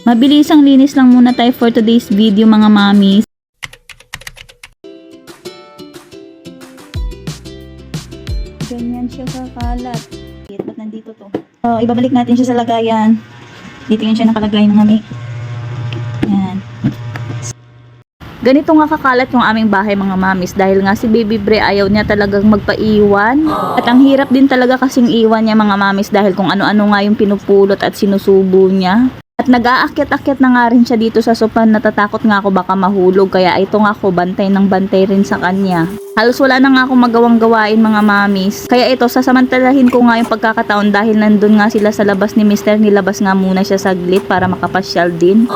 Mabilisang linis lang muna tayo for today's video mga mamis. Ganyan siya kakalat. Ba't nandito to? So, ibabalik natin siya sa lagayan. Dito yun siya nakalagay ng mami. Yan. Ganito nga kakalat yung aming bahay mga mamis dahil nga si Baby Bre ayaw niya talagang magpaiwan. At ang hirap din talaga kasing iwan niya mga mamis dahil kung ano-ano nga yung pinupulot at sinusubo niya. At nag-aakyat-akyat na nga rin siya dito sa sofa, natatakot nga ako baka mahulog kaya ito nga ako bantay ng bantay rin sa kanya. Halos wala na nga akong magawang gawain mga mamis. Kaya ito sasamantalahin ko nga yung pagkakataon dahil nandun nga sila sa labas ni Mr. Nilabas nga muna siya saglit para makapasyal din.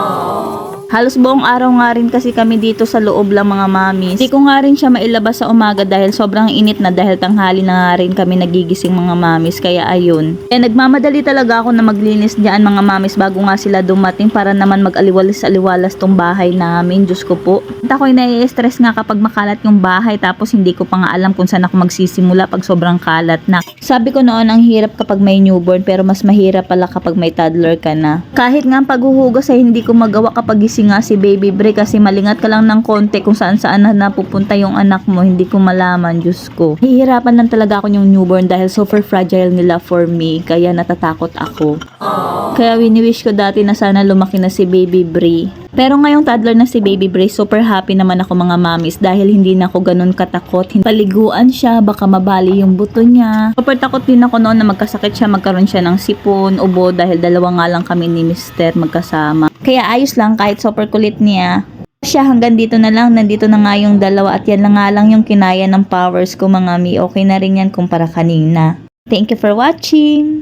Halos buong araw nga rin kasi kami dito sa loob lang mga mamis. Hindi ko nga rin siya mailabas sa umaga dahil sobrang init na dahil tanghali na nga rin kami nagigising mga mamis. Kaya ayun. Kaya nagmamadali talaga ako na maglinis dyan mga mamis bago nga sila dumating para naman mag-aliwalas-aliwalas tong bahay namin. Diyos ko po. At ako'y nai-stress nga kapag makalat yung bahay tapos hindi ko pa nga alam kung saan ako magsisimula pag sobrang kalat na. Sabi ko noon ang hirap kapag may newborn pero mas mahirap pala kapag may toddler ka na. Kahit nga ang paghuhugas ay hindi ko magawa kapag gising nga si Baby Bre kasi malingat ka lang ng konti kung saan saan na napupunta yung anak mo, hindi ko malaman, Diyos ko. Hihirapan lang talaga ako yung newborn dahil super fragile nila for me, kaya natatakot ako. Kaya wini-wish ko dati na sana lumaki na si Baby Bre. Pero ngayong toddler na si Baby Bre, super happy naman ako mga mamis dahil hindi na ako ganun katakot. Paliguan siya, baka mabali yung buto niya. Super takot din ako noon na magkasakit siya, magkaroon siya ng sipon, ubo dahil dalawa nga lang kami ni Mr. magkasama. Kaya ayos lang kahit super kulit niya. Siya hanggang dito na lang, nandito na nga yung dalawa at yan na nga lang yung kinaya ng powers ko mga mi. Okay na rin yan kumpara kanina. Thank you for watching!